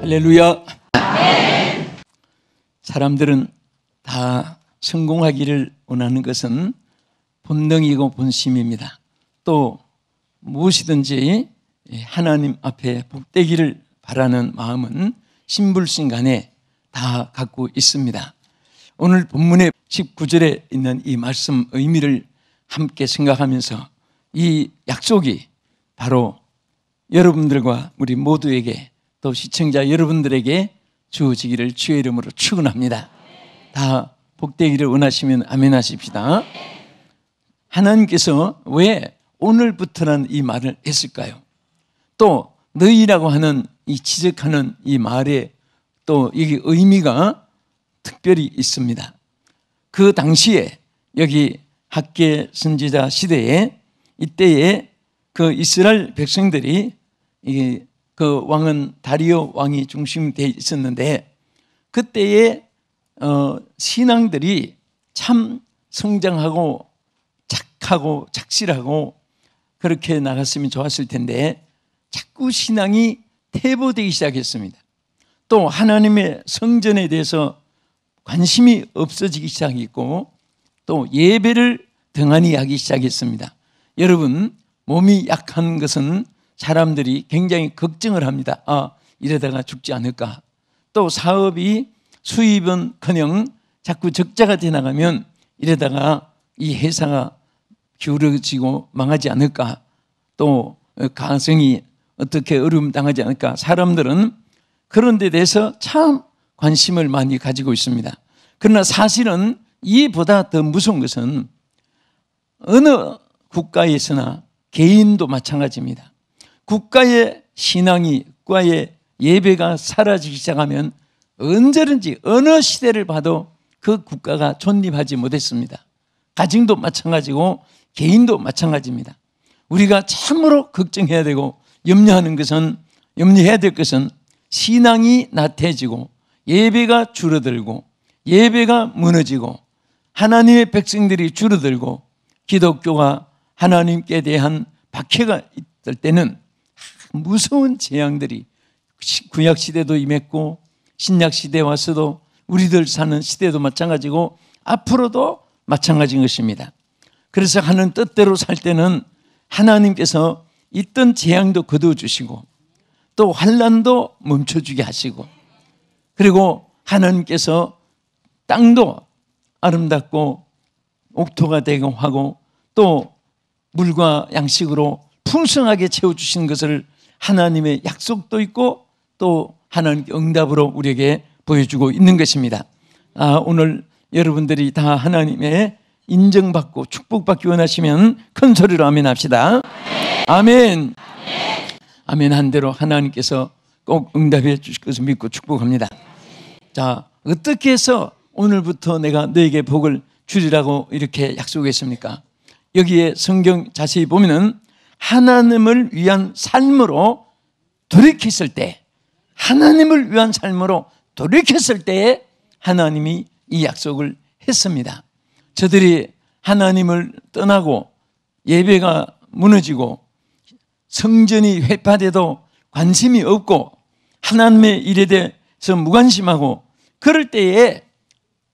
할렐루야. 사람들은 다 성공하기를 원하는 것은 본능이고 본심입니다. 또 무엇이든지 하나님 앞에 복되기를 바라는 마음은 신불신간에 다 갖고 있습니다. 오늘 본문의 19절에 있는 이 말씀 의미를 함께 생각하면서 이 약속이 바로 여러분들과 우리 모두에게 또 시청자 여러분들에게 주어지기를 주의 이름으로 축원합니다. 다 복되기를 원하시면 아멘 하십시다. 하나님께서 왜 오늘부터라는 이 말을 했을까요? 또 너희라고 하는 이 지적하는 이 말에 또 이게 의미가 특별히 있습니다. 그 당시에 여기 학개 선지자 시대에 이때에 그 이스라엘 백성들이 그 왕은 다리오 왕이 중심되어 있었는데 그때의 신앙들이 참 성장하고 착하고 착실하고 그렇게 나갔으면 좋았을 텐데 자꾸 신앙이 퇴보되기 시작했습니다. 또 하나님의 성전에 대해서 관심이 없어지기 시작했고 또 예배를 등한히 하기 시작했습니다. 여러분, 몸이 약한 것은 사람들이 굉장히 걱정을 합니다. 이러다가 죽지 않을까. 또 사업이 수입은커녕 자꾸 적자가 돼 나가면 이러다가 이 회사가 기울어지고 망하지 않을까. 또 가정이 어떻게 어려움 당하지 않을까. 사람들은 그런 데 대해서 참 관심을 많이 가지고 있습니다. 그러나 사실은 이보다 더 무서운 것은 어느 국가에서나 개인도 마찬가지입니다. 국가의 신앙이, 국가의 예배가 사라지기 시작하면 언제든지 어느 시대를 봐도 그 국가가 존립하지 못했습니다. 가정도 마찬가지고 개인도 마찬가지입니다. 우리가 참으로 걱정해야 되고 염려해야 될 것은 신앙이 나태해지고 예배가 줄어들고 예배가 무너지고 하나님의 백성들이 줄어들고 기독교가 하나님께 대한 박해가 있을 때는 무서운 재앙들이 구약시대도 임했고 신약시대에 와서도 우리들 사는 시대도 마찬가지고 앞으로도 마찬가지인 것입니다. 그래서 하는 뜻대로 살 때는 하나님께서 있던 재앙도 거두어주시고 또 환난도 멈춰주게 하시고 그리고 하나님께서 땅도 아름답고 옥토가 되고 하고 또 물과 양식으로 풍성하게 채워주시는 것을 하나님의 약속도 있고 또 하나님의 응답으로 우리에게 보여주고 있는 것입니다. 오늘 여러분들이 다 하나님의 인정받고 축복받기 원하시면 큰 소리로 아멘 합시다. 아멘. 아멘 한 대로 하나님께서 꼭 응답해 주실 것을 믿고 축복합니다. 자, 어떻게 해서 오늘부터 내가 너에게 복을 주리라고 이렇게 약속했습니까? 여기에 성경 자세히 보면은 하나님을 위한 삶으로 돌이켰을 때, 하나님을 위한 삶으로 돌이켰을 때에 하나님이 이 약속을 했습니다. 저들이 하나님을 떠나고 예배가 무너지고 성전이 회파돼도 관심이 없고 하나님의 일에 대해서 무관심하고 그럴 때에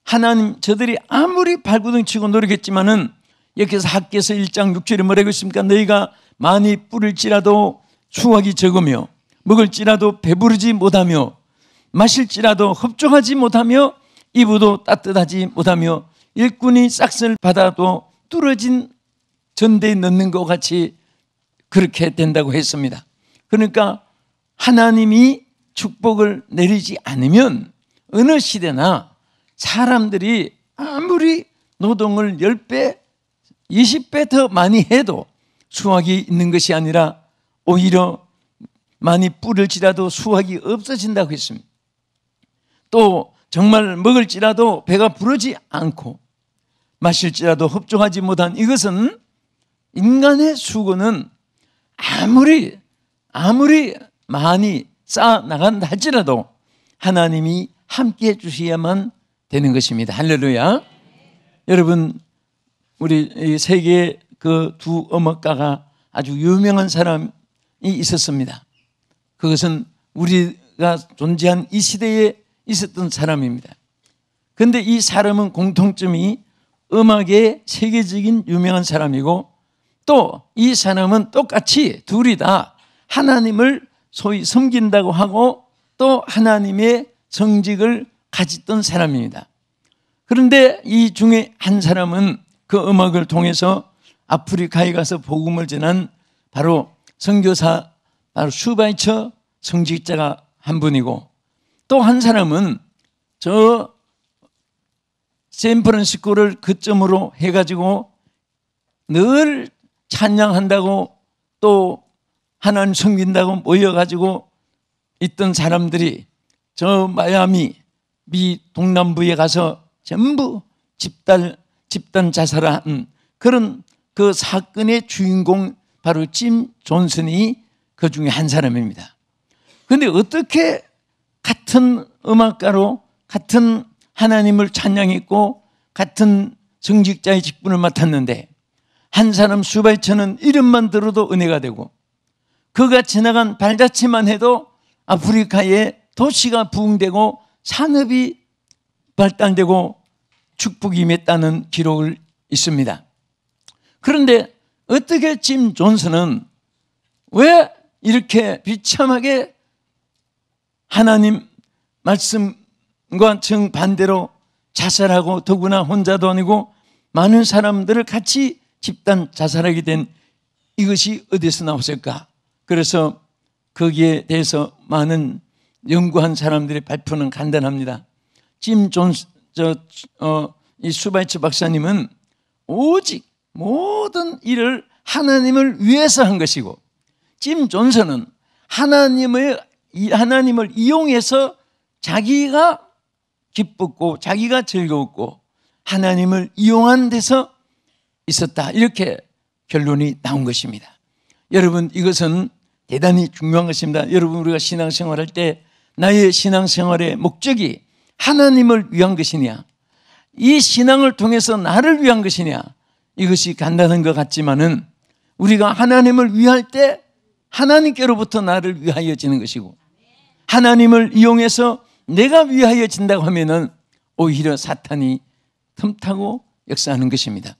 하나님 저들이 아무리 발구덩이 치고 노력했지만은 여기서 학개서 1장 6절에 뭐라고 있습니까? 너희가 많이 뿌릴지라도 수확이 적으며 먹을지라도 배부르지 못하며 마실지라도 흡족하지 못하며 입어도 따뜻하지 못하며 일꾼이 싹을 받아도 뚫어진 전대에 넣는 것 같이 그렇게 된다고 했습니다. 그러니까 하나님이 축복을 내리지 않으면 어느 시대나 사람들이 아무리 노동을 10배, 20배 더 많이 해도 수확이 있는 것이 아니라 오히려 많이 뿌릴지라도 수확이 없어진다고 했습니다. 또 정말 먹을지라도 배가 부르지 않고 마실지라도 흡족하지 못한 이것은 인간의 수고는 아무리 많이 쌓아나간다 할지라도 하나님이 함께 해주셔야만 되는 것입니다. 할렐루야. 여러분, 우리 세계의 그 두 음악가가 아주 유명한 사람이 있었습니다. 그것은 우리 음악가 존재한 이 시대에 있었던 사람입니다. 그런데 이 사람은 공통점이 음악의 세계적인 유명한 사람이고, 또 이 사람은 똑같이 둘이 다 하나님을 소위 섬긴다고 하고 또 하나님의 성직을 가졌던 사람입니다. 그런데 이 중에 한 사람은 그 음악을 통해서 아프리카에 가서 복음을 전한 바로 선교사, 바로 슈바이처 성직자가 한 분이고, 또 한 사람은 저 샌프란시스코를 거점으로 해가지고 늘 찬양한다고 또 하나님 섬긴다고 모여가지고 있던 사람들이 저 마이애미 미 동남부에 가서 전부 집단 자살한 그런 그 사건의 주인공 바로 짐 존슨이 그 중에 한 사람입니다. 그런데 어떻게 같은 음악가로 같은 하나님을 찬양했고 같은 성직자의 직분을 맡았는데, 한 사람 슈바이처는 이름만 들어도 은혜가 되고 그가 지나간 발자취만 해도 아프리카에 도시가 부흥되고 산업이 발달되고 축복이 임했다는 기록을 있습니다. 그런데 어떻게 짐 존슨은 왜 이렇게 비참하게 하나님 말씀과 정반대로 자살하고, 더구나 혼자도 아니고 많은 사람들을 같이 집단 자살하게 된 이것이 어디서 나왔을까? 그래서 거기에 대해서 많은 연구한 사람들의 발표는 간단합니다. 짐 존스, 이 슈바이처 박사님은 오직 모든 일을 하나님을 위해서 한 것이고, 짐 존슨은 하나님을 이용해서 자기가 기뻤고 자기가 즐거웠고 하나님을 이용한 데서 있었다, 이렇게 결론이 나온 것입니다. 여러분, 이것은 대단히 중요한 것입니다. 여러분, 우리가 신앙생활할 때 나의 신앙생활의 목적이 하나님을 위한 것이냐, 이 신앙을 통해서 나를 위한 것이냐, 이것이 간단한 것 같지만은 우리가 하나님을 위할 때 하나님께로부터 나를 위하여지는 것이고, 하나님을 이용해서 내가 위하여진다고 하면은 오히려 사탄이 틈타고 역사하는 것입니다.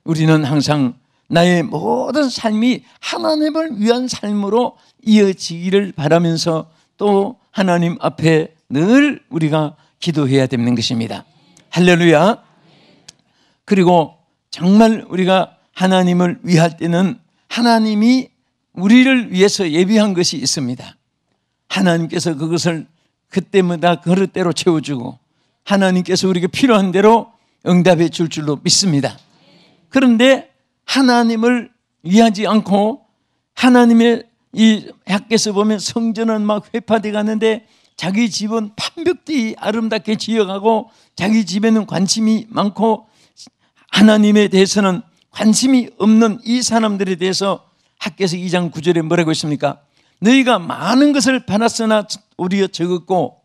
우리는 항상 나의 모든 삶이 하나님을 위한 삶으로 이어지기를 바라면서 또 하나님 앞에 늘 우리가 기도해야 되는 것입니다. 할렐루야. 그리고 정말 우리가 하나님을 위할 때는 하나님이 우리를 위해서 예비한 것이 있습니다. 하나님께서 그것을 그때마다 그릇대로 채워주고 하나님께서 우리에게 필요한 대로 응답해 줄 줄로 믿습니다. 그런데 하나님을 위하지 않고 하나님의 이 학교에서 보면 성전은 막 회파돼 가는데 자기 집은 판벽뒤 아름답게 지어가고 자기 집에는 관심이 많고 하나님에 대해서는 관심이 없는 이 사람들에 대해서 학교에서 2장 9절에 뭐라고 했습니까? 너희가 많은 것을 받았으나 우리여 적었고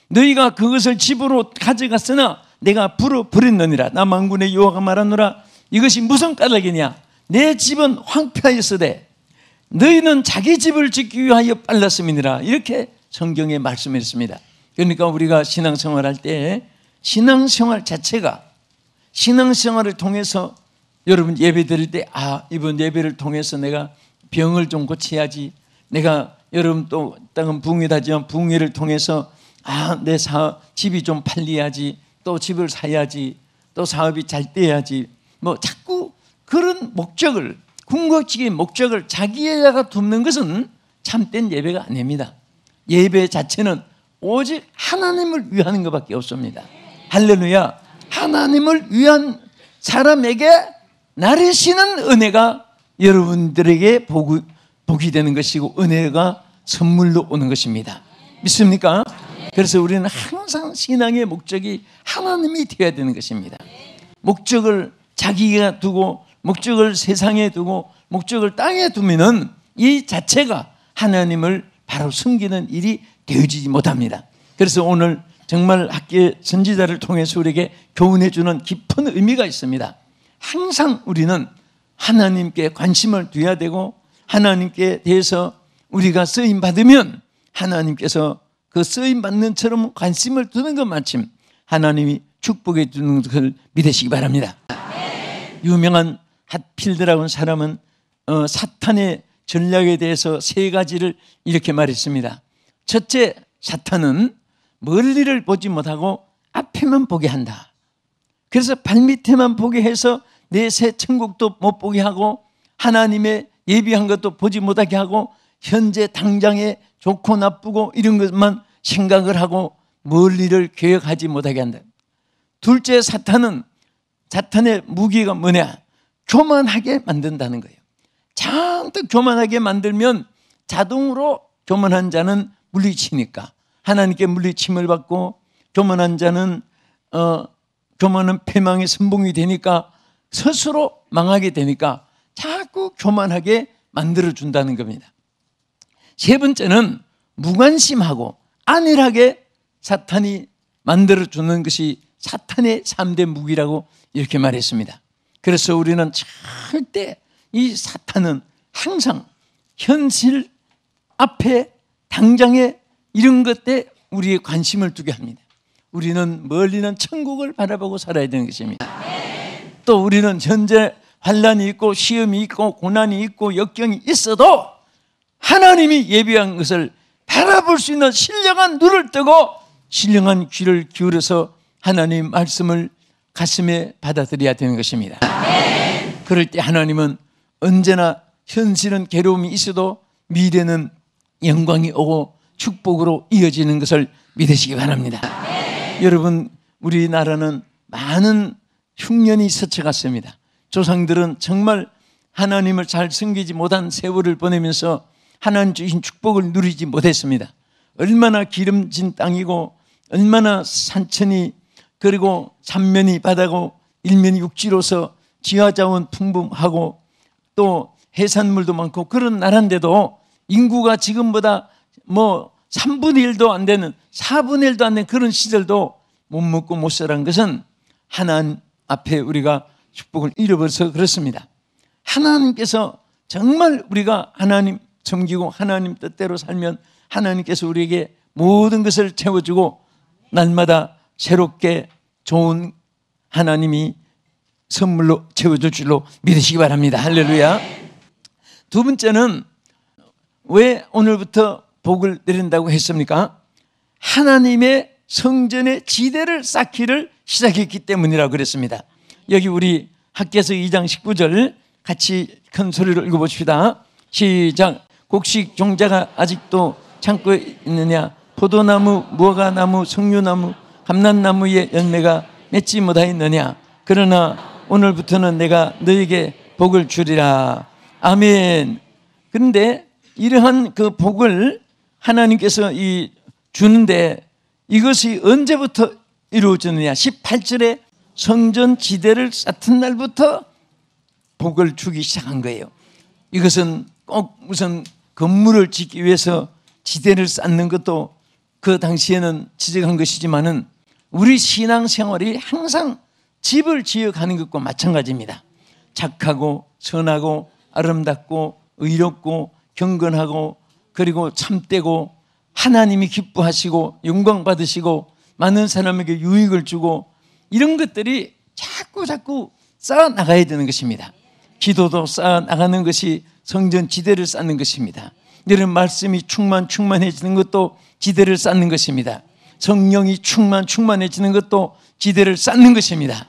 너희가 그것을 집으로 가져갔으나 내가 불어 버렸느니라. 나 만군의 여호와가 말하노라. 이것이 무슨 까닭이냐? 내 집은 황폐하였으되 너희는 자기 집을 짓기 위하여 빨랐음이니라. 이렇게 성경에 말씀했습니다. 그러니까 우리가 신앙생활할 때 신앙생활 자체가 신앙생활을 통해서 여러분 예배 드릴 때 이번 예배를 통해서 내가 병을 좀 고쳐야지, 내가 여러분 또 땅은 붕괴하지만 붕괴를 통해서 내 집이 좀 팔려야지, 또 집을 사야지, 또 사업이 잘 돼야지, 뭐 자꾸 그런 목적을, 궁극적인 목적을 자기에다가 두는 것은 참된 예배가 아닙니다. 예배 자체는 오직 하나님을 위하는 것밖에 없습니다. 할렐루야. 하나님을 위한 사람에게 나르시는 은혜가 여러분들에게 복이 되는 것이고 은혜가 선물로 오는 것입니다. 믿습니까? 그래서 우리는 항상 신앙의 목적이 하나님이 되어야 되는 것입니다. 목적을 자기가 두고 목적을 세상에 두고 목적을 땅에 두면은 이 자체가 하나님을 바로 숨기는 일이 되어지지 못합니다. 그래서 오늘 정말 학계 선지자를 통해서 우리에게 교훈해 주는 깊은 의미가 있습니다. 항상 우리는 하나님께 관심을 두어야 되고 하나님께 대해서 우리가 쓰임 받으면 하나님께서 그 쓰임 받는 처럼 관심을 두는 것만큼 하나님이 축복해 주는 것을 믿으시기 바랍니다. 유명한 핫필드라고 하는 사람은 사탄의 전략에 대해서 세 가지를 이렇게 말했습니다. 첫째, 사탄은 멀리를 보지 못하고 앞에만 보게 한다. 그래서 발밑에만 보게 해서 내 새 천국도 못 보게 하고 하나님의 예비한 것도 보지 못하게 하고 현재 당장에 좋고 나쁘고 이런 것만 생각을 하고 멀리를 계획하지 못하게 한다. 둘째, 사탄의 무기가 뭐냐? 교만하게 만든다는 거예요. 잔뜩 교만하게 만들면 자동으로 교만한 자는 물리치니까 하나님께 물리침을 받고 교만한 자는 교만은 패망의 선봉이 되니까 스스로 망하게 되니까 자꾸 교만하게 만들어준다는 겁니다. 세 번째는 무관심하고 안일하게 사탄이 만들어주는 것이 사탄의 3대 무기라고 이렇게 말했습니다. 그래서 우리는 절대 이 사탄은 항상 현실 앞에 당장에 이런 것에 우리의 관심을 두게 합니다. 우리는 멀리는 천국을 바라보고 살아야 되는 것입니다. 또 우리는 현재 환난이 있고 시험이 있고 고난이 있고 역경이 있어도 하나님이 예비한 것을 바라볼 수 있는 신령한 눈을 뜨고 신령한 귀를 기울여서 하나님 말씀을 가슴에 받아들여야 되는 것입니다. 그럴 때 하나님은 언제나 현실은 괴로움이 있어도 미래는 영광이 오고 축복으로 이어지는 것을 믿으시기 바랍니다. 여러분, 우리나라는 많은 흉년이 스쳐갔습니다. 조상들은 정말 하나님을 잘 섬기지 못한 세월을 보내면서 하나님 주신 축복을 누리지 못했습니다. 얼마나 기름진 땅이고 얼마나 산천이 그리고 삼면이 바다고 일면이 육지로서 지하자원 풍부하고 또 해산물도 많고 그런 나라인데도 인구가 지금보다 3분의 1도 안 되는 4분의 1도 안 되는 그런 시절도 못 먹고 못 살아간 것은 하나님 앞에 우리가 축복을 잃어버려서 그렇습니다. 하나님께서 정말 우리가 하나님 섬기고 하나님 뜻대로 살면 하나님께서 우리에게 모든 것을 채워주고 날마다 새롭게 좋은 하나님이 선물로 채워줄 줄로 믿으시기 바랍니다. 할렐루야. 두 번째는 왜 오늘부터 복을 내린다고 했습니까? 하나님의 성전의 지대를 쌓기를 시작했기 때문이라고 그랬습니다. 여기 우리 학개서 2장 19절 같이 큰 소리로 읽어봅시다. 시작. 곡식 종자가 아직도 창고에 있느냐? 포도나무, 무화과나무, 석류나무, 감람나무의 열매가 맺지 못하였느냐? 그러나 오늘부터는 내가 너에게 복을 주리라. 아멘. 그런데 이러한 그 복을 하나님께서 주는데 이것이 언제부터 이루어지느냐? 18절에 성전 지대를 쌓은 날부터 복을 주기 시작한 거예요. 이것은 꼭 무슨 건물을 짓기 위해서 지대를 쌓는 것도 그 당시에는 지적한 것이지만은 우리 신앙생활이 항상 집을 지어가는 것과 마찬가지입니다. 착하고 선하고 아름답고 의롭고 경건하고 그리고 참되고 하나님이 기뻐하시고 영광 받으시고 많은 사람에게 유익을 주고 이런 것들이 자꾸 쌓아 나가야 되는 것입니다. 기도도 쌓아 나가는 것이 성전 지대를 쌓는 것입니다. 이런 말씀이 충만해지는 것도 지대를 쌓는 것입니다. 성령이 충만해지는 것도 지대를 쌓는 것입니다.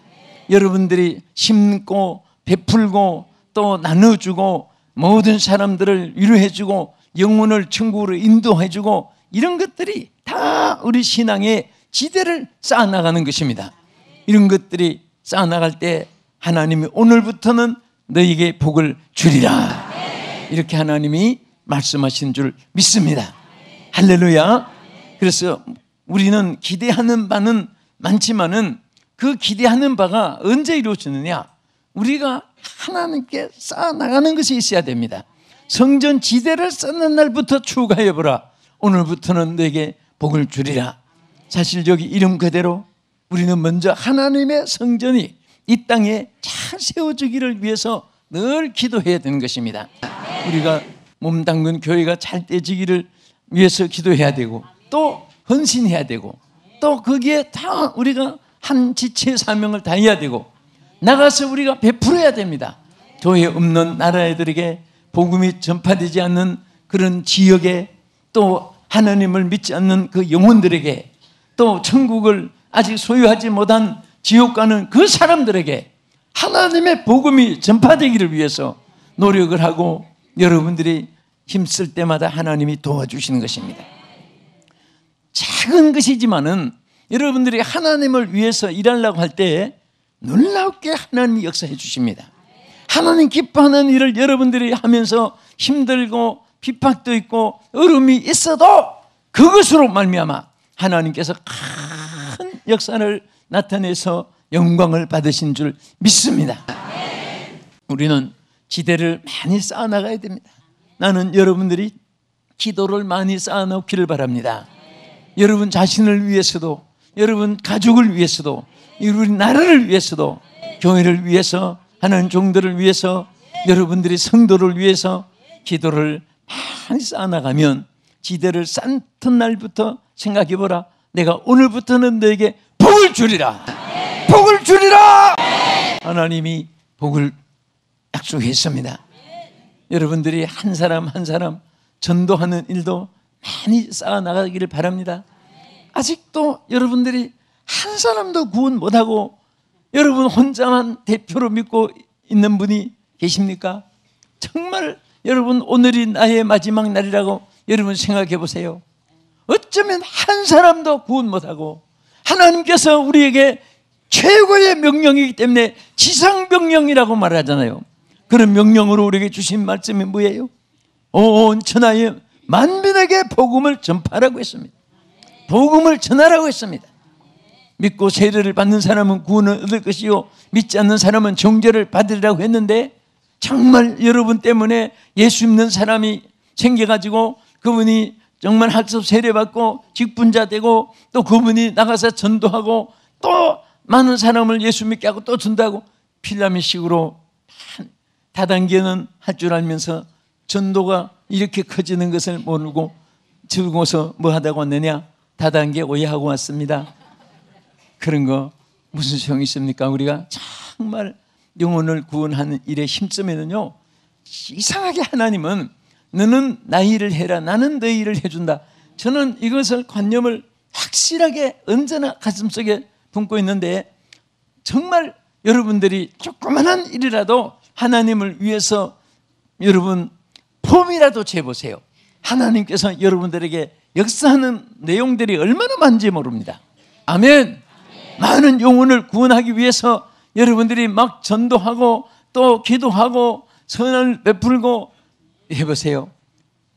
여러분들이 심고 베풀고 또 나눠주고 모든 사람들을 위로해주고 영혼을 천국으로 인도해주고 이런 것들이 다 우리 신앙의 지대를 쌓아나가는 것입니다. 이런 것들이 쌓아나갈 때 하나님이 오늘부터는 너에게 복을 주리라 이렇게 하나님이 말씀하신 줄 믿습니다. 할렐루야. 그래서 우리는 기대하는 바는 많지만은 그 기대하는 바가 언제 이루어지느냐? 우리가 하나님께 쌓아나가는 것이 있어야 됩니다. 성전 지대를 쌓는 날부터 추구하여보라. 오늘부터는 너에게 복을 주리라. 사실 여기 이름 그대로 우리는 먼저 하나님의 성전이 이 땅에 잘 세워지기를 위해서 늘 기도해야 되는 것입니다. 우리가 몸담근 교회가 잘 떼지기를 위해서 기도해야 되고 또 헌신해야 되고 또 거기에 다 우리가 한 지체 사명을 다해야 되고 나가서 우리가 베풀어야 됩니다. 교회 없는 나라들에게 복음이 전파되지 않는 그런 지역에 또 하나님을 믿지 않는 그 영혼들에게 또 천국을 아직 소유하지 못한 지옥 가는 그 사람들에게 하나님의 복음이 전파되기를 위해서 노력을 하고 여러분들이 힘쓸 때마다 하나님이 도와주시는 것입니다. 작은 것이지만은 여러분들이 하나님을 위해서 일하려고 할 때 놀랍게 하나님이 역사해 주십니다. 하나님 기뻐하는 일을 여러분들이 하면서 힘들고 핍박도 있고 어려움이 있어도 그것으로 말미암아 하나님께서 큰 역사를 나타내서 영광을 받으신 줄 믿습니다. 우리는 지대를 많이 쌓아나가야 됩니다. 나는 여러분들이 기도를 많이 쌓아놓기를 바랍니다. 여러분 자신을 위해서도 여러분 가족을 위해서도 우리 나라를 위해서도 교회를 위해서 하나님 종들을 위해서 여러분들이 성도를 위해서 기도를 많이 쌓아나가면 지대를 쌓던 날부터 생각해보라. 내가 오늘부터는 너에게 복을 주리라. 복을 주리라. 하나님이 복을 약속했습니다. 여러분들이 한 사람 한 사람 전도하는 일도 많이 쌓아나가기를 바랍니다. 아직도 여러분들이 한 사람도 구원 못하고 여러분 혼자만 대표로 믿고 있는 분이 계십니까? 정말 여러분 오늘이 나의 마지막 날이라고 여러분 생각해 보세요. 어쩌면 한 사람도 구원 못하고 하나님께서 우리에게 최고의 명령이기 때문에 지상명령이라고 말하잖아요. 그런 명령으로 우리에게 주신 말씀이 뭐예요? 온 천하에 만민에게 복음을 전파하라고 했습니다. 복음을 전하라고 했습니다. 믿고 세례를 받는 사람은 구원을 얻을 것이요 믿지 않는 사람은 정죄를 받으리라고 했는데 정말 여러분 때문에 예수 믿는 사람이 생겨가지고 그분이 정말 학습 세례받고 직분자 되고 또 그분이 나가서 전도하고 또 많은 사람을 예수 믿게 하고 또 준다고 필라미식으로 다단계는 할 줄 알면서 전도가 이렇게 커지는 것을 모르고 즐거워서 뭐 하다고 왔느냐? 다단계 오해하고 왔습니다. 그런 거 무슨 소용이 있습니까? 우리가 정말 영혼을 구원하는 일에 힘쓰면요 이상하게 하나님은 너는 나의 일을 해라 나는 너의 일을 해준다. 저는 이것을 관념을 확실하게 언제나 가슴속에 품고 있는데 정말 여러분들이 조그만한 일이라도 하나님을 위해서 여러분 폼이라도 재보세요. 하나님께서 여러분들에게 역사하는 내용들이 얼마나 많은지 모릅니다. 아멘. 많은 영혼을 구원하기 위해서 여러분들이 막 전도하고 또 기도하고 선을 베풀고 해보세요.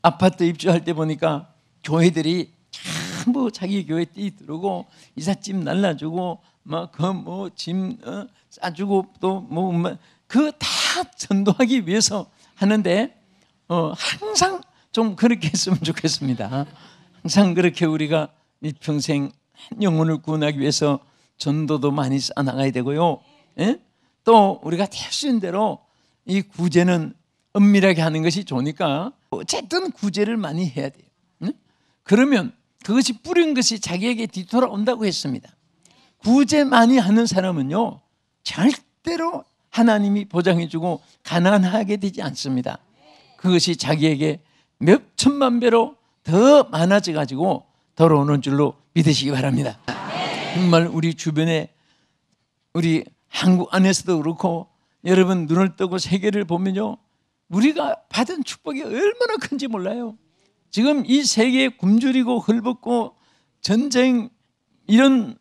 아파트 입주할 때 보니까 교회들이 전부 자기 교회 뛰들고 이삿짐 날라주고 막 그 뭐 짐 싸주고 또 뭐 그 다 전도하기 위해서 하는데 항상 좀 그렇게 했으면 좋겠습니다. 항상 그렇게 우리가 일평생 영혼을 구원하기 위해서 전도도 많이 쌓아나가야 되고요. 예? 또 우리가 될 수 있는 대로 이 구제는 은밀하게 하는 것이 좋으니까 어쨌든 구제를 많이 해야 돼요. 예? 그러면 그것이 뿌린 것이 자기에게 뒤돌아온다고 했습니다. 구제 많이 하는 사람은요 절대로 하나님이 보장해주고 가난하게 되지 않습니다. 그것이 자기에게 몇 천만 배로 더 많아져 가지고 돌아오는 줄로 믿으시기 바랍니다. 정말 우리 주변에 우리 한국 안에서도 그렇고 여러분 눈을 뜨고 세계를 보면요 우리가 받은 축복이 얼마나 큰지 몰라요. 지금 이 세계에 굶주리고 헐벗고 전쟁 이런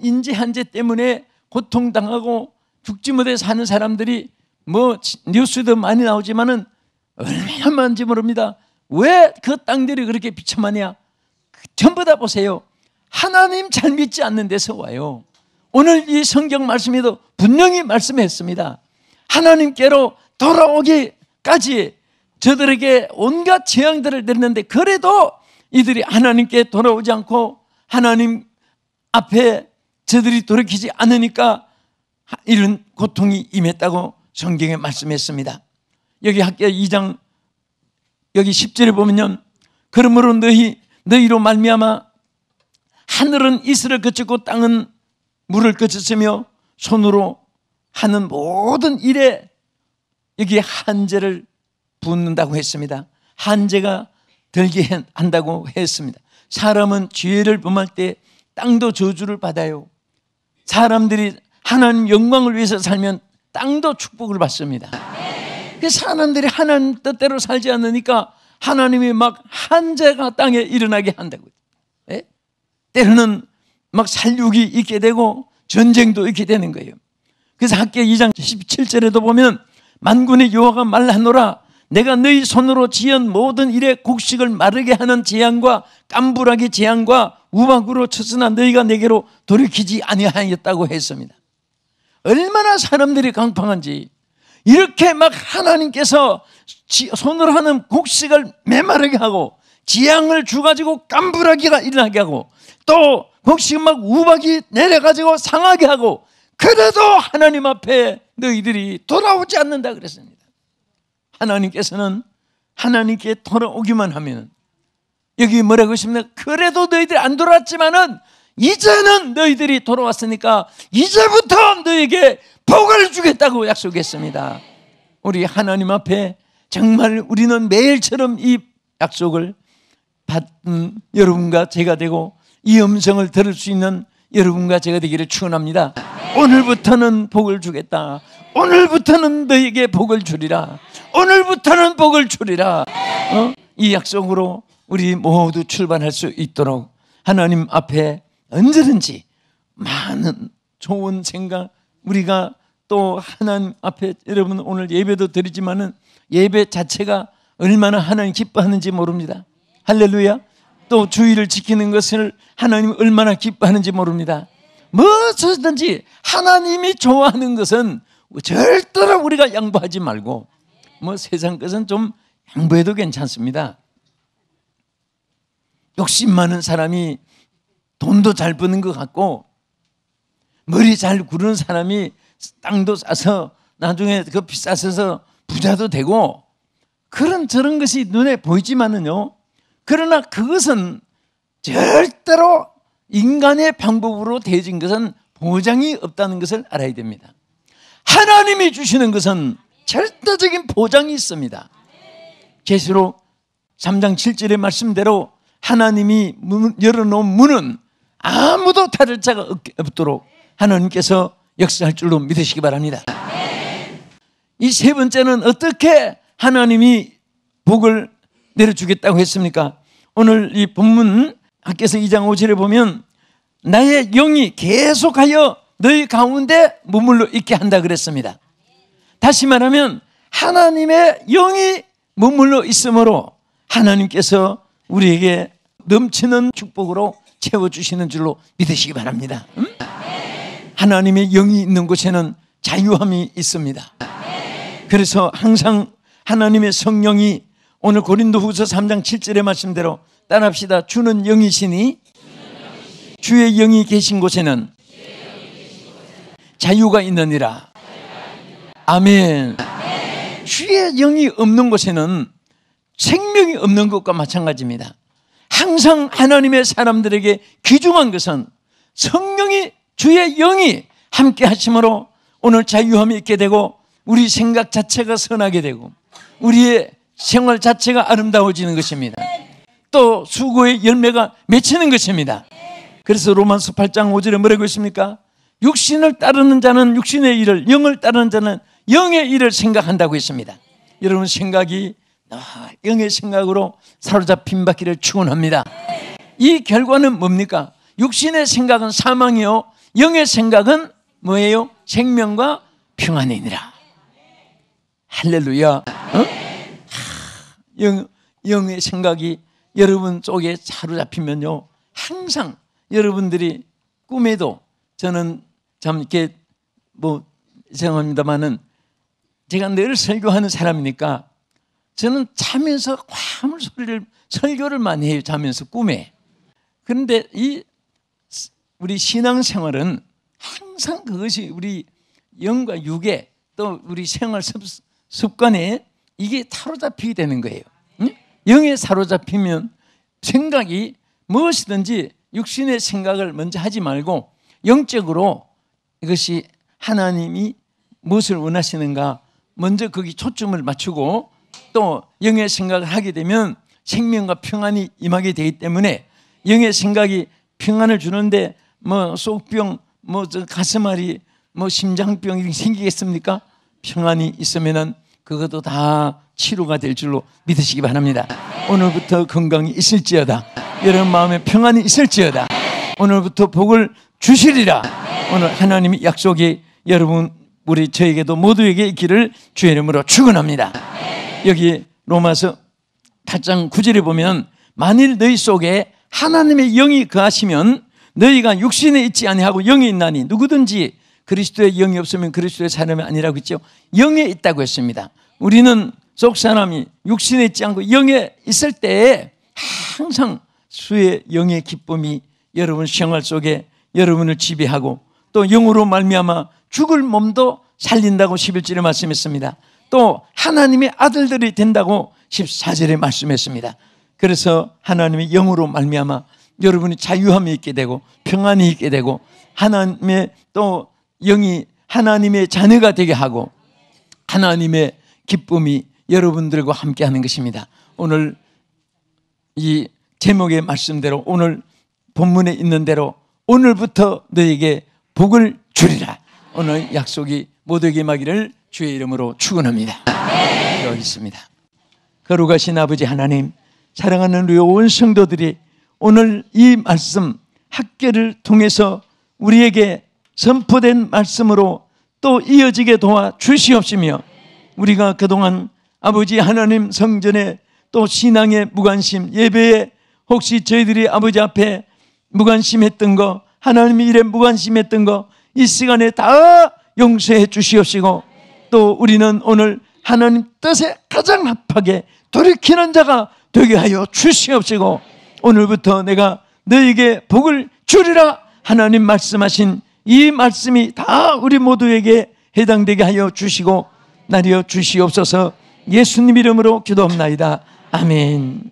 인재 한제 때문에 고통당하고 죽지 못해 사는 사람들이 뭐 뉴스도 많이 나오지만은 얼마나 많은지 모릅니다. 왜 그 땅들이 그렇게 비참하냐? 전부 다 보세요. 하나님 잘 믿지 않는 데서 와요. 오늘 이 성경 말씀에도 분명히 말씀했습니다. 하나님께로 돌아오기까지 저들에게 온갖 재앙들을 내렸는데 그래도 이들이 하나님께 돌아오지 않고 하나님 앞에 저들이 돌이키지 않으니까 이런 고통이 임했다고 성경에 말씀했습니다. 여기 학교 2장 여기 10절에 보면요 그러므로 너희로 말미암아 하늘은 이슬을 그쳤고 땅은 물을 그쳤으며 손으로 하는 모든 일에 여기에 한재를 붓는다고 했습니다. 한재가 들게 한다고 했습니다. 사람은 죄를 범할 때 땅도 저주를 받아요. 사람들이 하나님 영광을 위해서 살면 땅도 축복을 받습니다. 그 사람들이 하나님 뜻대로 살지 않으니까 하나님이 막 한재가 땅에 일어나게 한다고요. 예? 때로는 막 살육이 있게 되고 전쟁도 있게 되는 거예요. 그래서 학개 2장 17절에도 보면 만군의 여호와가 말하노라 내가 너희 손으로 지은 모든 일에 곡식을 마르게 하는 재앙과 깐부라기 재앙과 우박으로 쳤으나 너희가 내게로 돌이키지 아니하였다고 했습니다. 얼마나 사람들이 강팍한지 이렇게 막 하나님께서 손으로 하는 곡식을 메마르게 하고 재앙을 주가지고 깐부라기가 일어나게 하고 또 곡식 막 우박이 내려가지고 상하게 하고 그래도 하나님 앞에 너희들이 돌아오지 않는다 그랬습니다. 하나님께서는 하나님께 돌아오기만 하면 여기 뭐라고 했습니까? 그래도 너희들이 안 돌아왔지만은 이제는 너희들이 돌아왔으니까 이제부터 너희에게 복을 주겠다고 약속했습니다. 우리 하나님 앞에 정말 우리는 매일처럼 이 약속을 받은 여러분과 제가 되고 이 음성을 들을 수 있는 여러분과 제가 되기를 축원합니다. 오늘부터는 복을 주겠다. 오늘부터는 너에게 복을 주리라. 오늘부터는 복을 주리라. 이 약속으로 우리 모두 출발할 수 있도록 하나님 앞에 언제든지 많은 좋은 생각 우리가 또 하나님 앞에 여러분 오늘 예배도 드리지만은 예배 자체가 얼마나 하나님 기뻐하는지 모릅니다. 할렐루야. 또 주의를 지키는 것을 하나님 얼마나 기뻐하는지 모릅니다. 무엇이든지 하나님이 좋아하는 것은 절대로 우리가 양보하지 말고 뭐 세상 것은 좀 양보해도 괜찮습니다. 욕심 많은 사람이 돈도 잘 버는 것 같고 머리 잘 구르는 사람이 땅도 싸서 나중에 그 비싸서 부자도 되고 그런 저런 것이 눈에 보이지만은요 그러나 그것은 절대로 인간의 방법으로 되어진 것은 보장이 없다는 것을 알아야 됩니다. 하나님이 주시는 것은 절대적인 보장이 있습니다. 계시록 3장 7절의 말씀대로 하나님이 열어놓은 문은 아무도 닫을 자가 없도록 하나님께서 역사할 줄로 믿으시기 바랍니다. 이 세 번째는 어떻게 하나님이 복을 내려주겠다고 했습니까? 오늘 이 본문 학개서 2장 5절에 보면 나의 영이 계속하여 너희 가운데 머물러 있게 한다 그랬습니다. 다시 말하면 하나님의 영이 머물러 있으므로 하나님께서 우리에게 넘치는 축복으로 채워주시는 줄로 믿으시기 바랍니다. 하나님의 영이 있는 곳에는 자유함이 있습니다. 그래서 항상 하나님의 성령이 오늘 고린도후서 3장 7절의 말씀대로 따라합시다. 주는 영이시니 주의 영이 계신 곳에는 자유가 있느니라. 아멘. 주의 영이 없는 곳에는 생명이 없는 것과 마찬가지입니다. 항상 하나님의 사람들에게 귀중한 것은 성령이 주의 영이 함께 하심으로 오늘 자유함이 있게 되고 우리 생각 자체가 선하게 되고 우리의 생활 자체가 아름다워지는 것입니다. 또 수고의 열매가 맺히는 것입니다. 그래서 로마서 8장 5절에 뭐라고 했습니까? 육신을 따르는 자는 육신의 일을, 영을 따르는 자는 영의 일을 생각한다고 했습니다. 여러분 생각이 영의 생각으로 사로잡힌 받기를 축원합니다. 이 결과는 뭡니까? 육신의 생각은 사망이요 영의 생각은 뭐예요? 생명과 평안이니라. 할렐루야. 영의 생각이 여러분 속에 사로잡히면요 항상 여러분들이 꿈에도 저는 참 이렇게 뭐 죄송합니다만은 제가 늘 설교하는 사람이니까 저는 자면서 화물 소리를 설교를 많이 해요. 자면서 꿈에. 그런데 이 우리 신앙생활은 항상 그것이 우리 영과 육에 또 우리 생활 습관에 이게 사로잡히게 되는 거예요. 영에 사로잡히면 생각이 무엇이든지 육신의 생각을 먼저 하지 말고 영적으로 이것이 하나님이 무엇을 원하시는가 먼저 거기 초점을 맞추고 또 영의 생각을 하게 되면 생명과 평안이 임하게 되기 때문에 영의 생각이 평안을 주는데 뭐 속병, 뭐 가슴앓이, 뭐 심장병이 생기겠습니까? 평안이 있으면은 그것도 다 치료가 될 줄로 믿으시기 바랍니다. 오늘부터 건강이 있을지어다. 여러분 마음에 평안이 있을지어다. 오늘부터 복을 주시리라. 오늘 하나님의 약속이 여러분 우리 저에게도 모두에게 있기를 주의 이름으로 축원합니다. 여기 로마서 8장 9절에 보면 만일 너희 속에 하나님의 영이 거하시면 너희가 육신에 있지 아니하고 영에 있나니 누구든지 그리스도의 영이 없으면 그리스도의 사람이 아니라고 했죠. 영에 있다고 했습니다. 우리는 속 사람이 육신에 있지 않고 영에 있을 때에 항상 주의 영의 기쁨이 여러분 생활 속에 여러분을 지배하고 또 영으로 말미암아 죽을 몸도 살린다고 11절에 말씀했습니다. 또 하나님의 아들들이 된다고 14절에 말씀했습니다. 그래서 하나님의 영으로 말미암아 여러분이 자유함이 있게 되고 평안이 있게 되고 하나님의 또 영이 하나님의 자녀가 되게 하고 하나님의 기쁨이 여러분들과 함께하는 것입니다. 오늘 이 제목의 말씀대로 오늘 본문에 있는 대로 오늘부터 너에게 복을 주리라. 오늘 약속이 모두에게 임하기를 주의 이름으로 축원합니다. 기도하겠습니다. 거룩하신 아버지 하나님, 사랑하는 우리 온 성도들이 오늘 이 말씀 학계를 통해서 우리에게 선포된 말씀으로 또 이어지게 도와 주시옵시며 우리가 그동안 아버지 하나님 성전에 또 신앙의 무관심 예배에 혹시 저희들이 아버지 앞에 무관심했던 거 하나님의 일에 무관심했던 거 이 시간에 다 용서해 주시옵시고 또 우리는 오늘 하나님 뜻에 가장 합하게 돌이키는 자가 되게 하여 주시옵시고 오늘부터 내가 너에게 복을 주리라 하나님 말씀하신 이 말씀이 다 우리 모두에게 해당되게 하여 주시고 나리여 주시옵소서. 예수님 이름으로 기도합나이다. 아멘.